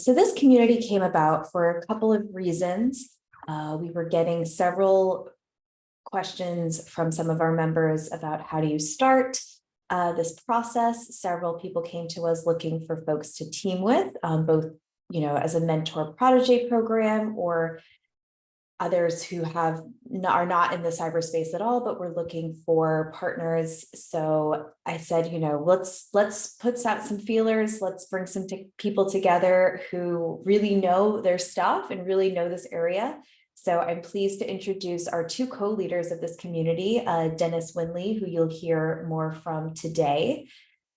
So this community came about for a couple of reasons. We were getting several questions from some of our members about how do you start this process. Several people came to us looking for folks to team with, both as a mentor protege program, or others who are not in the cyberspace at all, but we're looking for partners. So I said, let's put out some feelers. Let's bring some people together who really know their stuff and really know this area. So I'm pleased to introduce our two co-leaders of this community, Dennis Windley, who you'll hear more from today,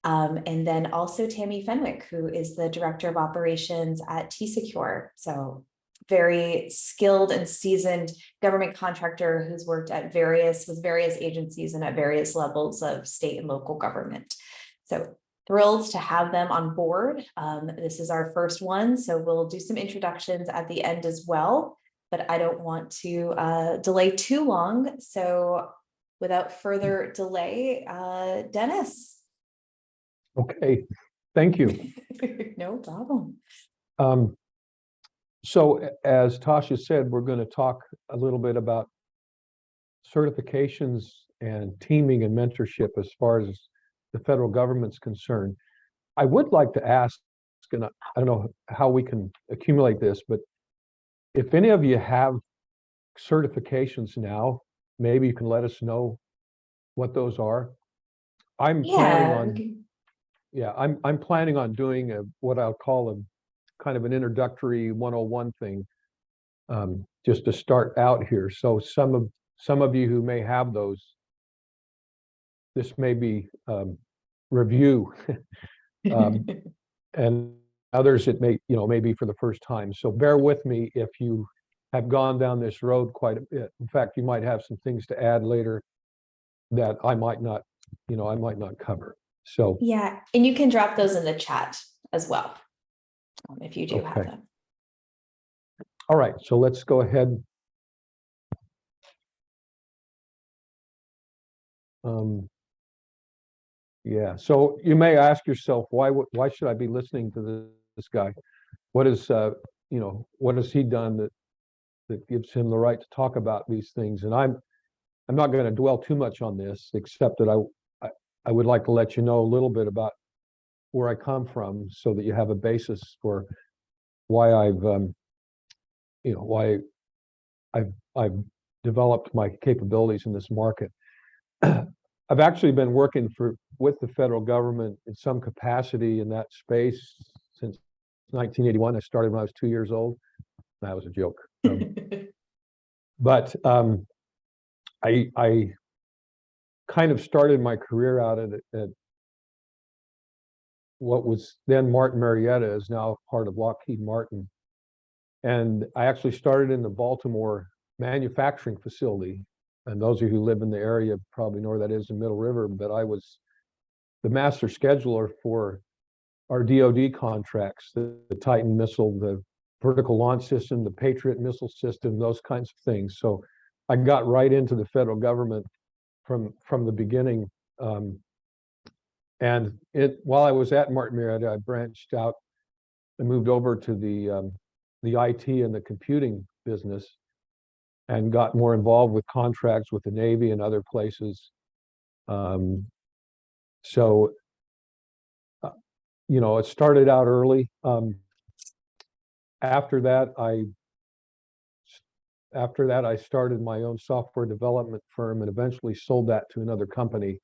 and then also Tammy Fenwick, who is the Director of Operations at T-Secure. So very skilled and seasoned government contractor who's worked at various agencies and at various levels of state and local government. So thrilled to have them on board. This is our first one, so we'll do some introductions at the end as well, but I don't want to delay too long. So without further delay, Dennis. Okay, thank you. No problem. So as Tasha said, we're going to talk a little bit about certifications and teaming and mentorship as far as the federal government's concerned. I would like to ask, and I don't know how we can accumulate this, but if any of you have certifications now, maybe you can let us know what those are. I'm planning on doing what I'll call a kind of an introductory 101 thing, just to start out here. So some of you who may have those, this may be review, and others it may maybe for the first time. So bear with me if you have gone down this road quite a bit. In fact, you might have some things to add later that I might not cover. So yeah, and you can drop those in the chat as well. If you do have them. All right, so let's go ahead. Yeah, so you may ask yourself, why should I be listening to this guy? What is what has he done that gives him the right to talk about these things? And I'm not going to dwell too much on this, except that I would like to let you know a little bit about where I come from, so that you have a basis for why I've developed my capabilities in this market. I've actually been working with the federal government in some capacity in that space since 1981. I started when I was 2 years old. That was a joke. But I kind of started my career out at what was then Martin Marietta, is now part of Lockheed Martin. And I actually started in the Baltimore manufacturing facility. And those of you who live in the area probably know where that is in Middle River, but I was the master scheduler for our DoD contracts, the Titan missile, the vertical launch system, the Patriot missile system, those kinds of things. So I got right into the federal government from the beginning. And while I was at Martin Marietta, I branched out and moved over to the IT and the computing business, and got more involved with contracts with the Navy and other places. So it started out early. After that, I started my own software development firm and eventually sold that to another company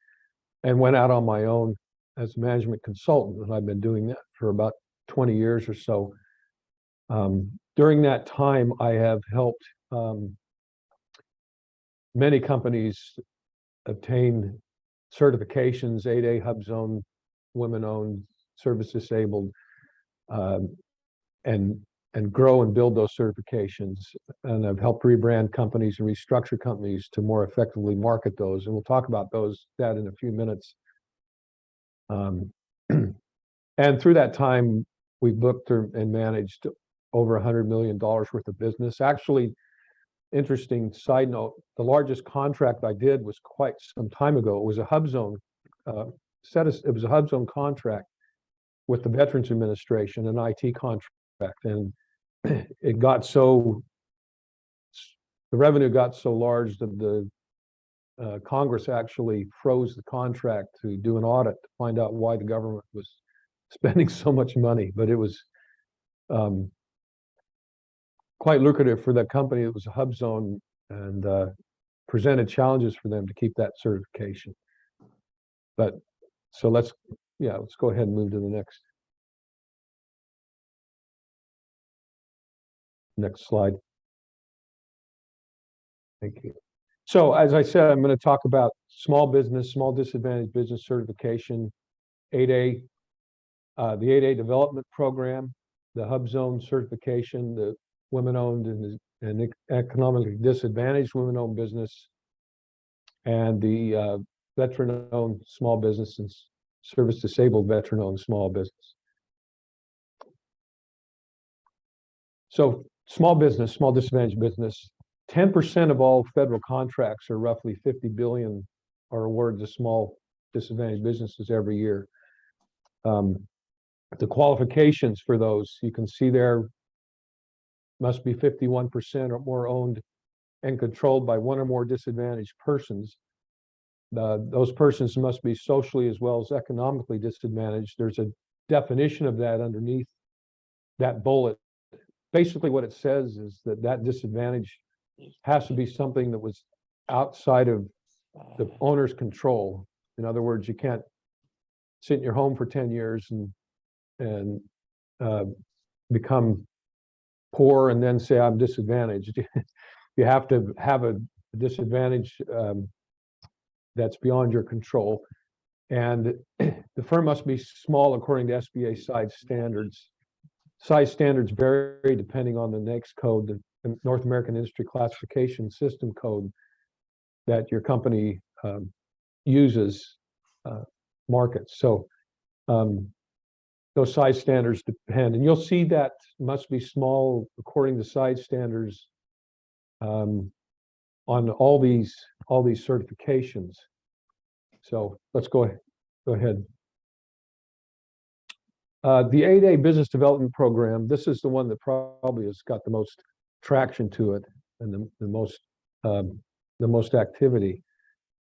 and went out on my own as a management consultant. And I've been doing that for about 20 years or so. During that time, I have helped many companies obtain certifications, 8A HUBZone, women-owned, service-disabled, and grow and build those certifications. And I've helped rebrand companies and restructure companies to more effectively market those. And we'll talk about that in a few minutes. And through that time, we booked and managed over $100 million worth of business. Actually, interesting side note, the largest contract I did was quite some time ago. It was a HUBZone it was a HUBZone contract with the Veterans Administration, an IT contract. and it got so, the revenue got so large that the Congress actually froze the contract to do an audit to find out why the government was spending so much money. But it was quite lucrative for that company. It was a HUBZone and presented challenges for them to keep that certification. But so let's go ahead and move to the next slide. Thank you. So as I said, I'm going to talk about small business, small disadvantaged business certification, 8A, the 8A development program, the HUBZone certification, the women-owned and economically disadvantaged women-owned business, and the veteran-owned small business and service-disabled veteran-owned small business. So small business, small disadvantaged business, 10% of all federal contracts, or roughly 50 billion, are awarded to small disadvantaged businesses every year. The qualifications for those, you can see there, must be 51% or more owned and controlled by one or more disadvantaged persons. Those persons must be socially as well as economically disadvantaged. There's a definition of that underneath that bullet. Basically what it says is that disadvantage has to be something that was outside of the owner's control. In other words, you can't sit in your home for 10 years and become poor and then say I'm disadvantaged. You have to have a disadvantage that's beyond your control. And the firm must be small according to SBA size standards. Size standards vary depending on the NAICS code, the North American Industry Classification System code that your company uses markets. So those size standards depend, and you'll see that must be small according to size standards on all these certifications. So let's go ahead. The 8A Business Development Program, this is the one that probably has got the most traction to it and the most activity.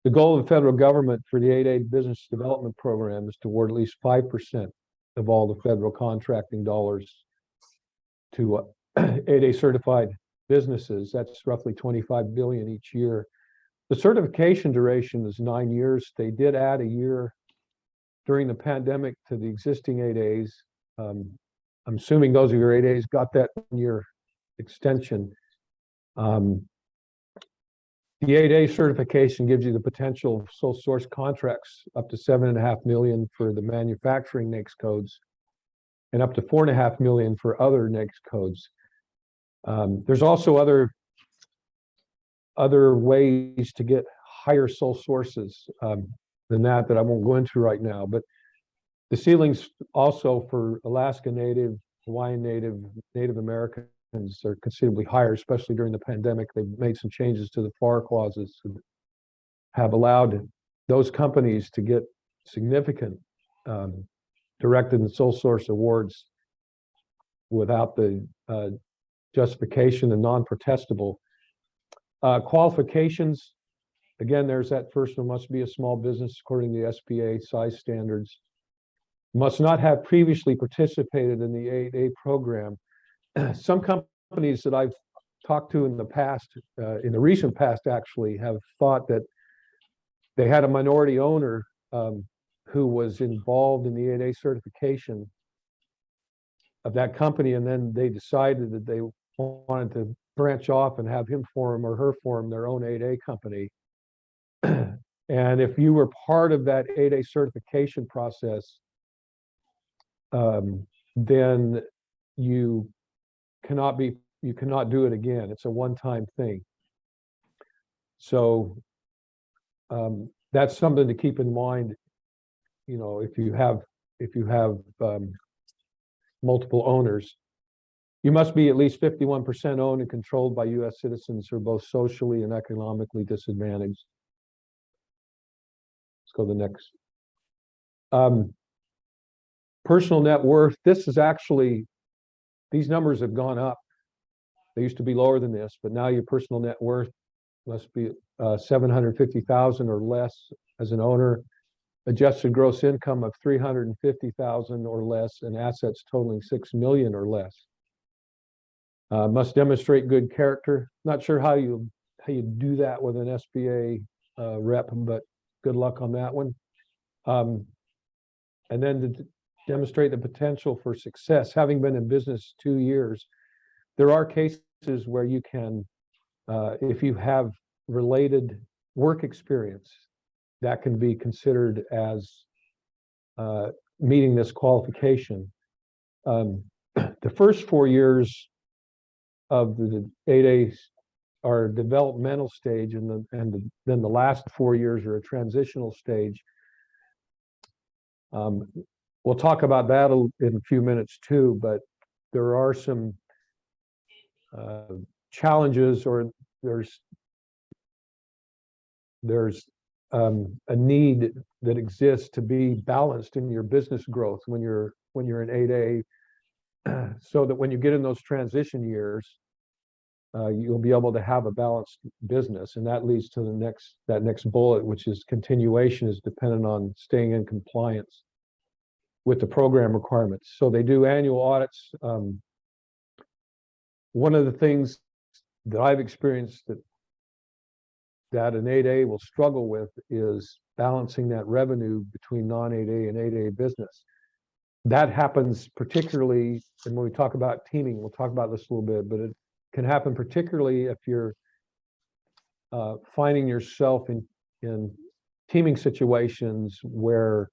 The goal of the federal government for the 8A Business Development Program is to award at least 5% of all the federal contracting dollars to 8A certified businesses. That's roughly 25 billion each year. The certification duration is 9 years. They did add a year during the pandemic to the existing 8As. I'm assuming those of your 8As got that 1-year extension. The 8A certification gives you the potential of sole source contracts up to 7.5 million for the manufacturing NAICS codes and up to 4.5 million for other NAICS codes. There's also other ways to get higher sole sources than that I won't go into right now, but the ceilings also for Alaska Native, Hawaiian Native, Native Americans are considerably higher, especially during the pandemic. They've made some changes to the FAR clauses that have allowed those companies to get significant directed and sole source awards without the justification and non-protestable. Qualifications, again, there's that first one, must be a small business according to the SBA size standards. Must not have previously participated in the 8A program. Some companies that I've talked to in the past, in the recent past actually, have thought that they had a minority owner who was involved in the 8A certification of that company, and then they decided that they wanted to branch off and have him form or her form their own 8A company. And if you were part of that 8A certification process, then you cannot do it again. It's a one-time thing. So that's something to keep in mind. You know, if you have multiple owners, you must be at least 51% owned and controlled by U.S. citizens who are both socially and economically disadvantaged. Let's go to the next. Personal net worth. This is actually these numbers have gone up. They used to be lower than this, but now your personal net worth must be 750,000 or less as an owner, adjusted gross income of 350,000 or less, and assets totaling 6 million or less. Must demonstrate good character. Not sure how you do that with an SBA rep, but good luck on that one. And then to demonstrate the potential for success. Having been in business 2 years, there are cases where you can, if you have related work experience, that can be considered as meeting this qualification. The first 4 years of the 8A are developmental stage, and then the last 4 years are a transitional stage. We'll talk about that in a few minutes too, but there are some challenges, or there's a need that exists to be balanced in your business growth when you're in 8A, so that when you get in those transition years, you'll be able to have a balanced business. And that leads to that next bullet, which is continuation is dependent on staying in compliance with the program requirements. So they do annual audits. One of the things that I've experienced that an 8A will struggle with is balancing that revenue between non-8A and 8A business. That happens particularly, and when we talk about teaming, we'll talk about this a little bit, but it can happen particularly if you're finding yourself in teaming situations where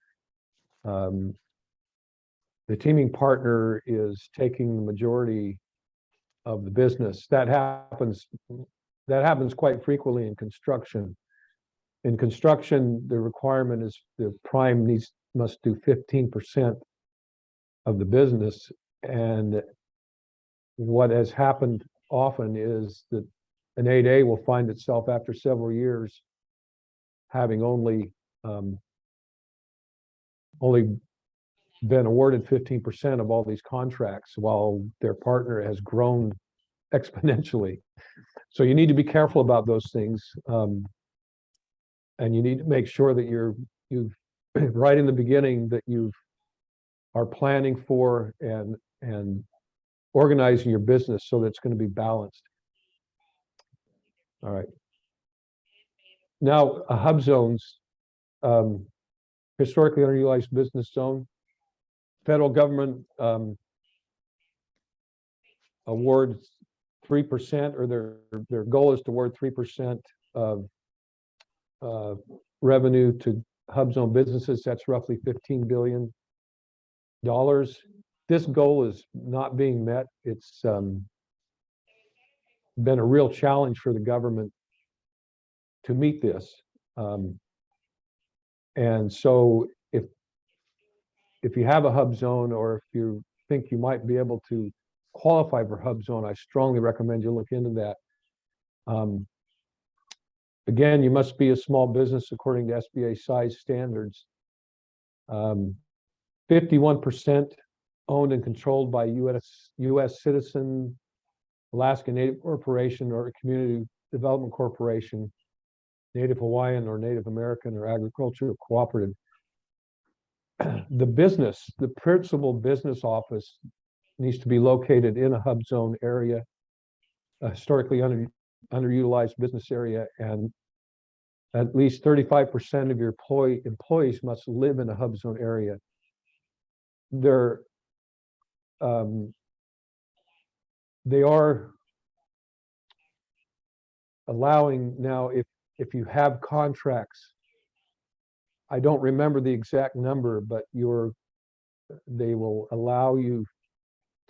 the teaming partner is taking the majority of the business. That happens quite frequently in construction. In construction, the requirement is the prime must do 15% of the business. And what has happened often is that an 8A will find itself after several years having only been awarded 15% of all these contracts, while their partner has grown exponentially. So you need to be careful about those things, and you need to make sure that you've right in the beginning that you are planning for and organizing your business so that it's going to be balanced. All right. Now, HUBZones, historically underutilized business zone. Federal government awards 3%, or their goal is to award 3% of revenue to HUBZone businesses. That's roughly $15 billion. This goal is not being met. It's been a real challenge for the government to meet this. And so if you have a HUBZone, or if you think you might be able to qualify for HUBZone, I strongly recommend you look into that. Again, you must be a small business according to SBA size standards. 51% owned and controlled by U.S. citizen, Alaska Native Corporation, or a community development corporation, Native Hawaiian or Native American or agricultural cooperative. The principal business office needs to be located in a HUBZone area, a historically underutilized business area, and at least 35% of your employees must live in a HUBZone area. They are allowing now, if you have contracts, I don't remember the exact number, but they will allow you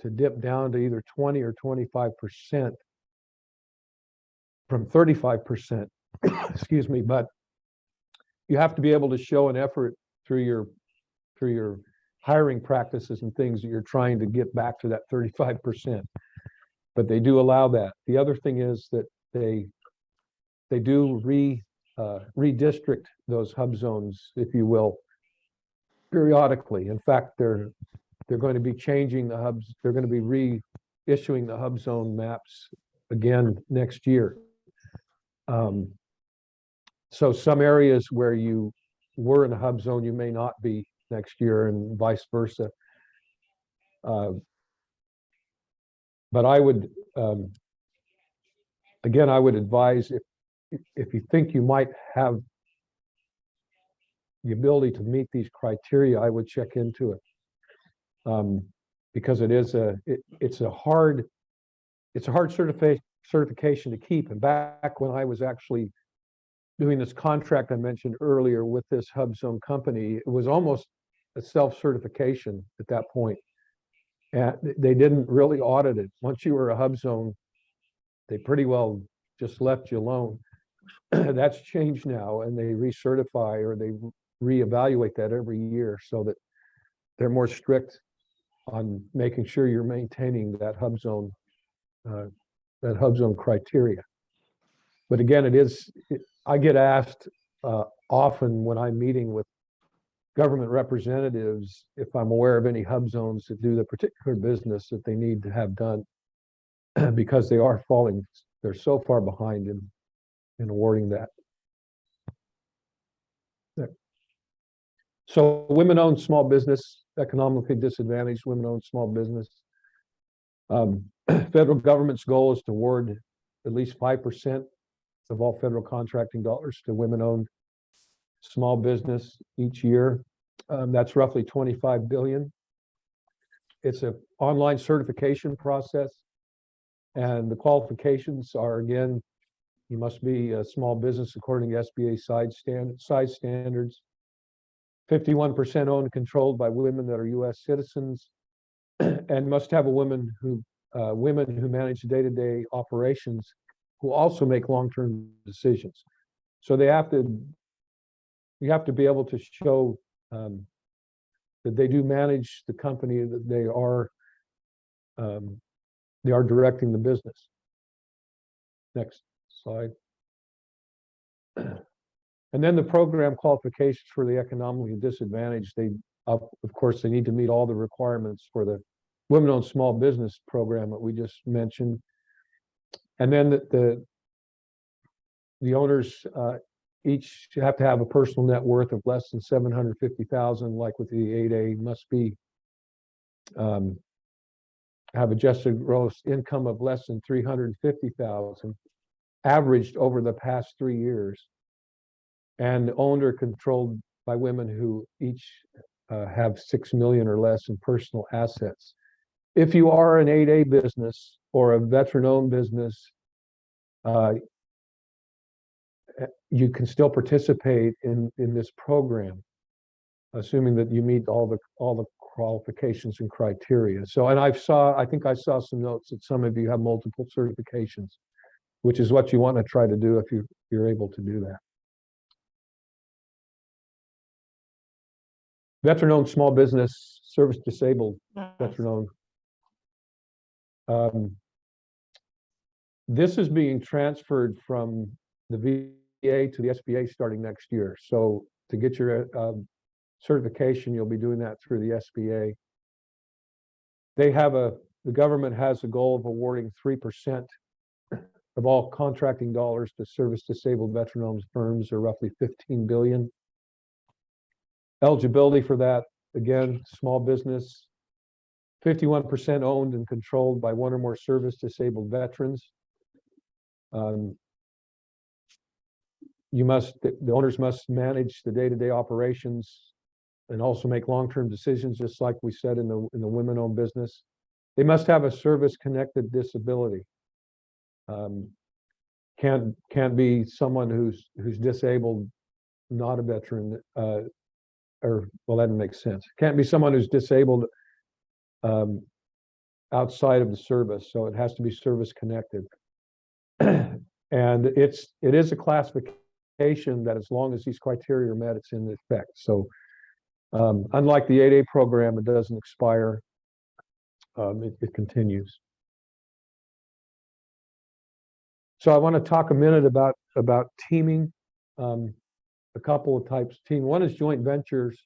to dip down to either 20 or 25% from 35%. Excuse me, but you have to be able to show an effort through your hiring practices and things that you're trying to get back to that 35%. But they do allow that. The other thing is that they do redistrict those HUBZones, if you will, periodically. In fact, they're going to be changing the hubs. They're going to be reissuing the HUBZone maps again next year. So some areas where you were in a HUBZone, you may not be next year, and vice versa. But I would, again, I would advise if you think you might have the ability to meet these criteria, I would check into it. Because it's a hard certification to keep. And back when I was actually doing this contract I mentioned earlier with this HUBZone company, it was almost a self-certification at that point. And they didn't really audit it. Once you were a HUBZone, they pretty well just left you alone. That's changed now, and they recertify or they reevaluate that every year so that they're more strict on making sure you're maintaining that HUBZone criteria. But again, I get asked often when I'm meeting with government representatives if I'm aware of any HUBZones that do the particular business that they need to have done, because they're so far behind in awarding that. So women-owned small business, economically disadvantaged women-owned small business. Federal government's goal is to award at least 5% of all federal contracting dollars to women-owned small business each year. That's roughly 25 billion. It's an online certification process, and the qualifications are, again, you must be a small business according to SBA size standards. 51% owned and controlled by women that are U.S. citizens, and must have women who manage day-to-day operations who also make long-term decisions. So you have to be able to show that they do manage the company, that they are directing the business. Next slide. And then the program qualifications for the economically disadvantaged, of course, they need to meet all the requirements for the women-owned small business program that we just mentioned. And then the owners each have to have a personal net worth of less than 750,000, like with the 8A, must be have adjusted gross income of less than 350,000, averaged over the past 3 years, and owned or controlled by women who each have 6 million or less in personal assets. If you are an 8A business or a veteran-owned business, you can still participate in this program, assuming that you meet all the qualifications and criteria. So, and I think I saw some notes that some of you have multiple certifications, which is what you want to try to do if you're able to do that. Veteran-owned small business, service disabled, veteran-owned. This is being transferred from the VA to the SBA starting next year. So to get your certification, you'll be doing that through the SBA. The government has a goal of awarding 3% of all contracting dollars to service disabled veteran-owned firms, or roughly 15 billion. Eligibility for that, again, small business, 51% owned and controlled by one or more service disabled veterans. The owners must manage the day-to-day operations and also make long-term decisions, just like we said in the women-owned business. They must have a service-connected disability. Can't be someone who's disabled, not a veteran, or well, that doesn't make sense. Can't be someone who's disabled outside of the service, so it has to be service-connected. And it is a classification that, as long as these criteria are met, it's in effect. So unlike the 8A program, it doesn't expire. It continues. So I want to talk a minute about teaming. A couple of types of team. One is joint ventures.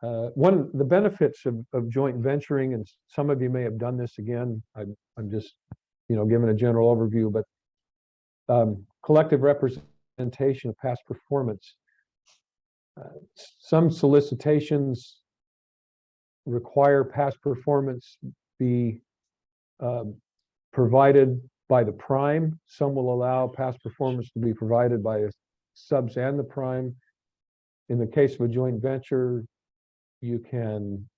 one of the benefits of joint venturing, and some of you may have done this again, I'm just, giving a general overview, but collective representation of past performance. Some solicitations require past performance be provided by the prime. Some will allow past performance to be provided by subs and the prime. In the case of a joint venture, you can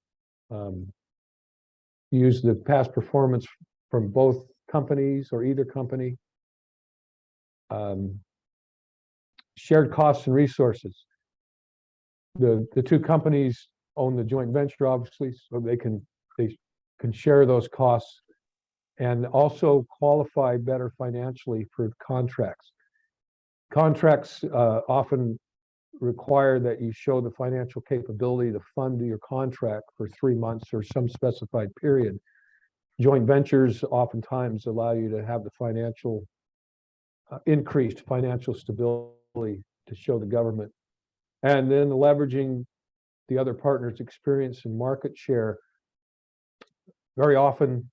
use the past performance from both companies or either company. Shared costs and resources. The two companies own the joint venture, obviously, so they can share those costs and also qualify better financially for contracts. Contracts often require that you show the financial capability to fund your contract for 3 months or some specified period. Joint ventures oftentimes allow you to have the financial increased financial stability to show the government. And then leveraging the other partner's experience and market share. Very often,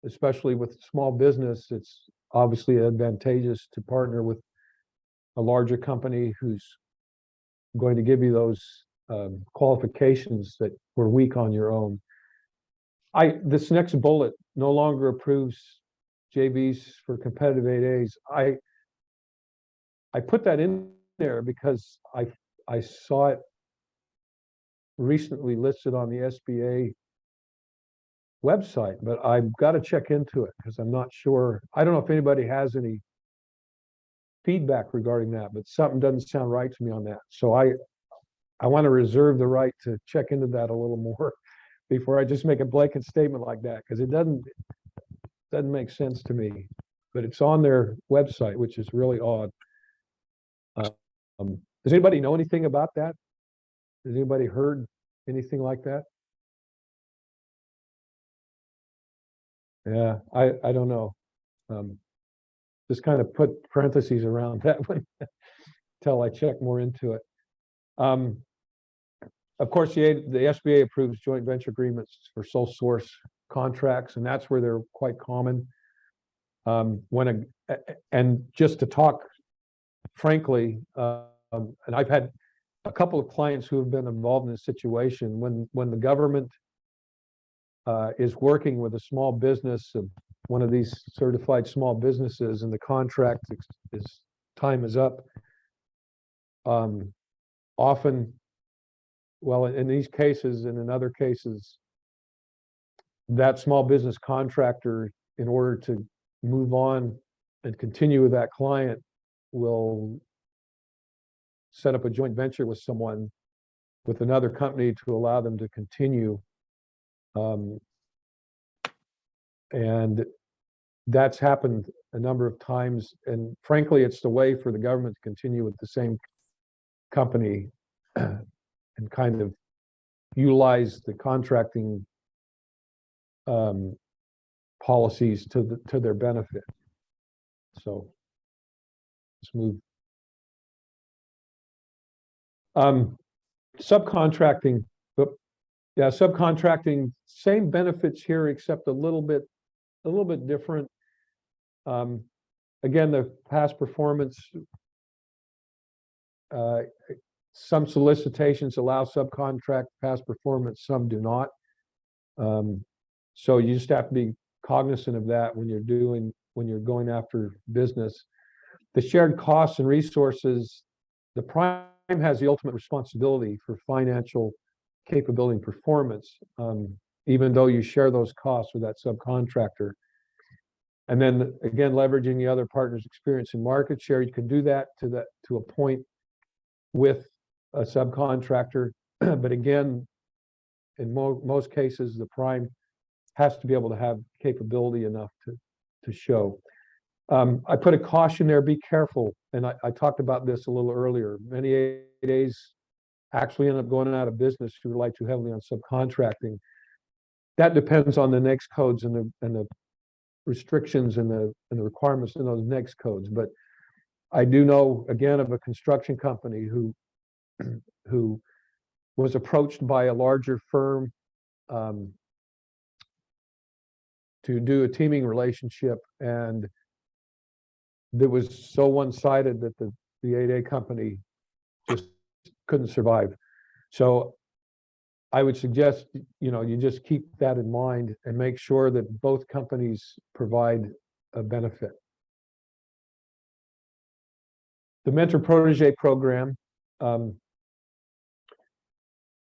especially with small business, it's obviously advantageous to partner with a larger company who's going to give you those qualifications that were weak on your own. This next bullet no longer approves JVs for competitive 8As. I put that in there because I saw it recently listed on the SBA website, but I've got to check into it because I'm not sure. I don't know if anybody has any feedback regarding that, but something doesn't sound right to me on that. So I want to reserve the right to check into that a little more before I just make a blanket statement like that, because it doesn't make sense to me. But it's on their website, which is really odd. Does anybody know anything about that? Has anybody heard anything like that? Yeah, I don't know. Just kind of put parentheses around that one until I check more into it. Of course, the SBA approves joint venture agreements for sole source contracts, and that's where they're quite common. And just to talk frankly, and I've had a couple of clients who have been involved in this situation when the government is working with a small business of one of these certified small businesses, and the contract time is up. Often, well, in these cases and in other cases, that small business contractor, in order to move on and continue with that client, will set up a joint venture with someone, with another company, to allow them to continue. And that's happened a number of times. And frankly, it's the way for the government to continue with the same company and kind of utilize the contracting policies to their benefit. So let's move. Subcontracting, yeah, subcontracting, same benefits here, except a little bit different. Again, the past performance, some solicitations allow subcontract past performance, some do not. So you just have to be cognizant of that when you're going after business. The shared costs and resources, the prime has the ultimate responsibility for financial capability and performance, even though you share those costs with that subcontractor. And then again, leveraging the other partner's experience in market share, you can do that to a point with a subcontractor. But again, in most cases, the prime has to be able to have capability enough to show. I put a caution there, be careful. And I talked about this a little earlier. Many 8As actually end up going out of business who rely too heavily on subcontracting. That depends on the next codes and the restrictions and the requirements in those next codes. But I do know, again, of a construction company who was approached by a larger firm to do a teaming relationship, and it was so one-sided that the 8A company just couldn't survive. So I would suggest, you just keep that in mind and make sure that both companies provide a benefit. The Mentor Protege Program,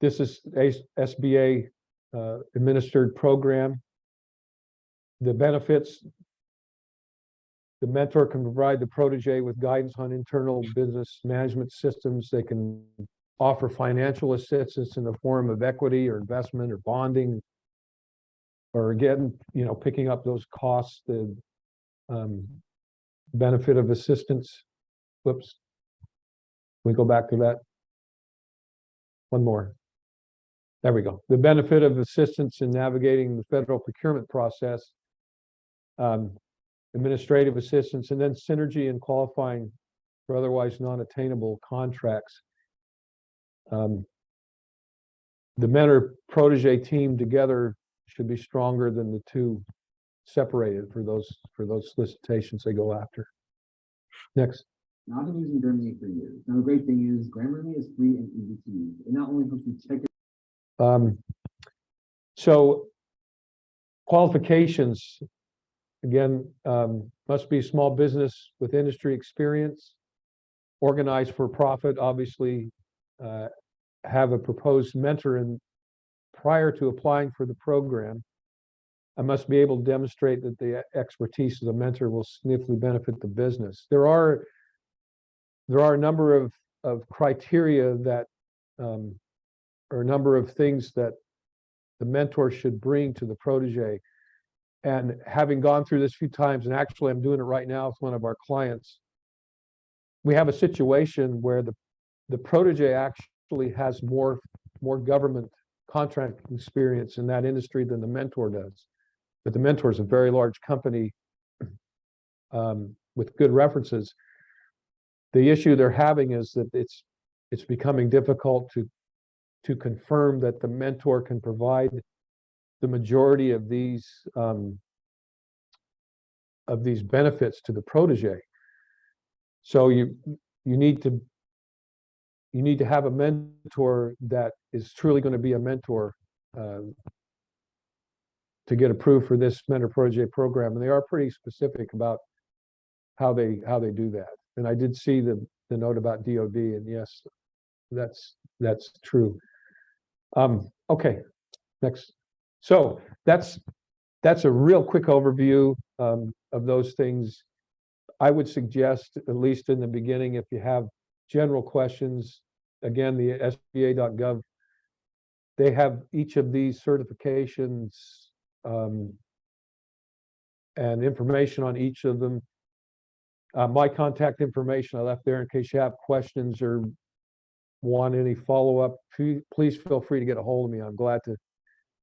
this is a SBA administered program. The benefits: the mentor can provide the protege with guidance on internal business management systems. They can offer financial assistance in the form of equity or investment or bonding, or again, picking up those costs, the benefit of assistance. Whoops. We go back to that. One more. There we go. The benefit of assistance in navigating the federal procurement process, administrative assistance, and then synergy in qualifying for otherwise non-attainable contracts. The mentor protege team together should be stronger than the two separated for those solicitations they go after. Next. Now, I've been using Germany for years. Now, the great thing is Grammarly is free and easy to use. It not only helps you check your so qualifications, again, must be small business with industry experience, organized for profit, obviously, have a proposed mentor prior to applying for the program. I must be able to demonstrate that the expertise of the mentor will significantly benefit the business. There are a number of criteria that, or a number of things that the mentor should bring to the protege. And having gone through this a few times, and actually I'm doing it right now with one of our clients, we have a situation where the protege actually has more government contract experience in that industry than the mentor does. But the mentor is a very large company with good references. The issue they're having is that it's becoming difficult to confirm that the mentor can provide the majority of these benefits to the protege. So you need to have a mentor that is truly going to be a mentor to get approved for this mentor protege program, and they are pretty specific about how they do that. And I did see the note about DoD, and yes, that's true. Okay, next. So that's a real quick overview of those things. I would suggest, at least in the beginning, if you have general questions, again, the SBA.gov, they have each of these certifications and information on each of them. My contact information I left there in case you have questions or want any follow-up. Please feel free to get a hold of me. I'm glad to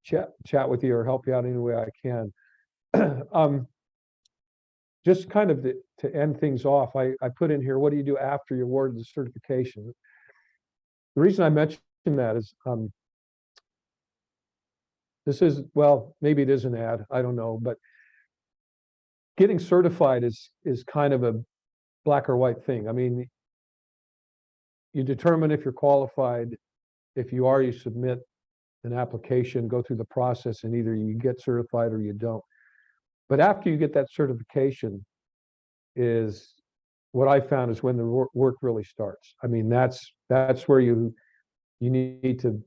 chat with you or help you out any way I can. Just kind of to end things off, I put in here, what do you do after you award the certification? The reason I mentioned that is this is, well, maybe it is an ad, I don't know, but getting certified is kind of a black or white thing. I mean, you determine if you're qualified. If you are, you submit an application, go through the process, and either you get certified or you don't. But after you get that certification is what I found is when the work really starts. I mean, that's where you need to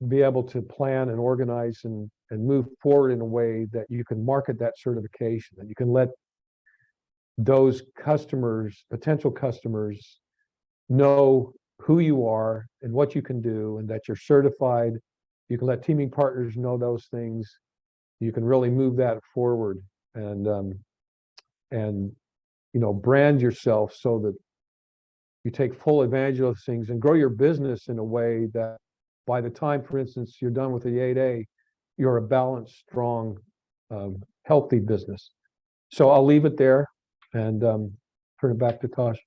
be able to plan and organize and move forward in a way that you can market that certification, and you can let those customers, potential customers, know who you are and what you can do, and that you're certified. You can let teaming partners know those things. You can really move that forward and brand yourself so that you take full advantage of those things and grow your business in a way that by the time, for instance, you're done with the 8A, you're a balanced, strong, healthy business. So I'll leave it there and turn it back to Tosh.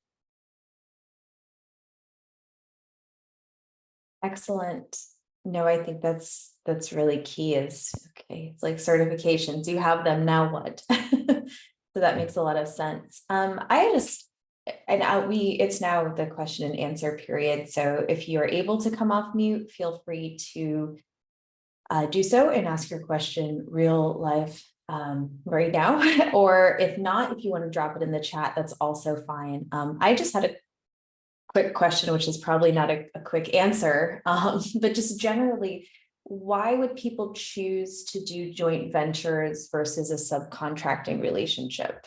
Excellent. No, I think that's really key is, okay, it's like certifications, you have them, now what? So that makes a lot of sense. It's now the question and answer period. So if you are able to come off mute, feel free to do so and ask your question real life right now. Or if not, if you want to drop it in the chat, that's also fine. I just had a quick question, which is probably not a quick answer, but just generally, why would people choose to do joint ventures versus a subcontracting relationship?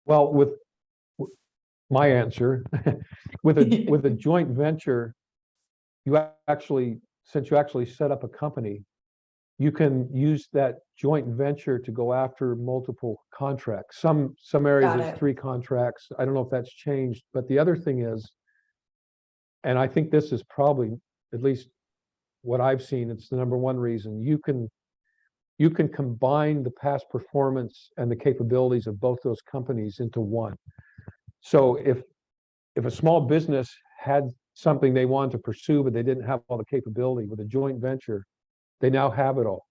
Well, with my answer, with a joint venture, since you actually set up a company, you can use that joint venture to go after multiple contracts. Some areas Got it's it. 3 contracts. I don't know if that's changed, but the other thing is, and I think this is probably, at least what I've seen, it's the number one reason, you can combine the past performance and the capabilities of both those companies into one. So if a small business had something they wanted to pursue, but they didn't have all the capability, with a joint venture, they now have it all.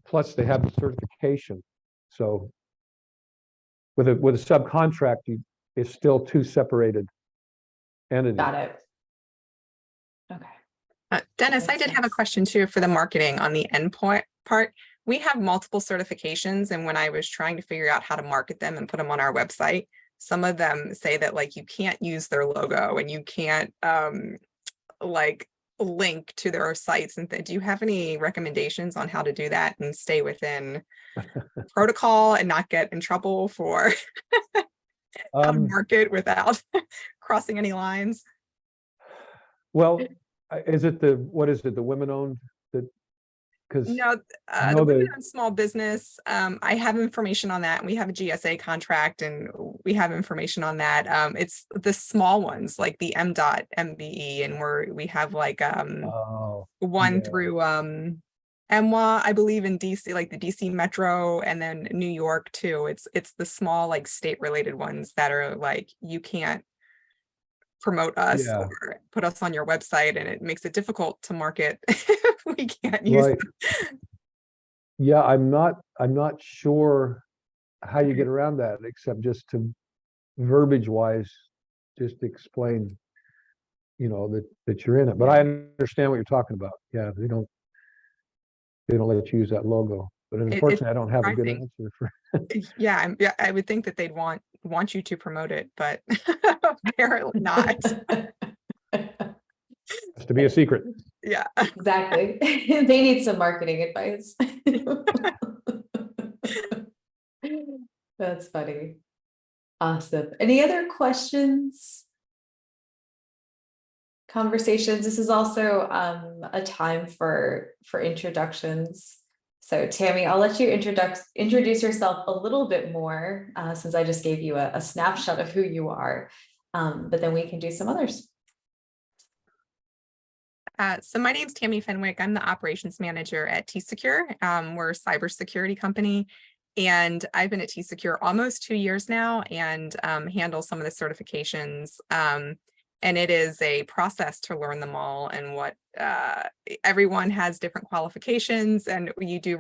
Plus they have the certification. So with a subcontract, it's still 2 separated entities. Got it. Okay. Dennis, I did have a question too for the marketing on the endpoint part. We have multiple certifications, and when I was trying to figure out how to market them and put them on our website, some of them say that like you can't use their logo and you can't like link to their sites. And do you have any recommendations on how to do that and stay within protocol and not get in trouble for how to market without crossing any lines? Well, is it the women-owned? Because no, the women-owned small business. I have information on that. We have a GSA contract, and we have information on that. It's the small ones like the M.MBE, and we have like one through EMWA, I believe, in DC, like the DC Metro, and then New York too. It's the small like state-related ones that are like you can't promote us or put us on your website, and it makes it difficult to market. We can't use them. Yeah, I'm not sure how you get around that, except just to verbiage wise, just explain, that you're in it. But I understand what you're talking about. Yeah, they don't let you use that logo. But unfortunately, I don't have a good answer for. Yeah, I would think that they'd want you to promote it, but apparently not. Has to be a secret. Yeah, exactly. They need some marketing advice. That's funny. Awesome. Any other questions? Conversations. This is also a time for introductions. So Tammy, I'll let you introduce yourself a little bit more since I just gave you a snapshot of who you are, but then we can do some others. So my name's Tammy Fenwick. I'm the operations manager at T-Secure. We're a cybersecurity company, and I've been at T-Secure almost 2 years now and handle some of the certifications. And it is a process to learn them all, and what everyone has different qualifications, and you do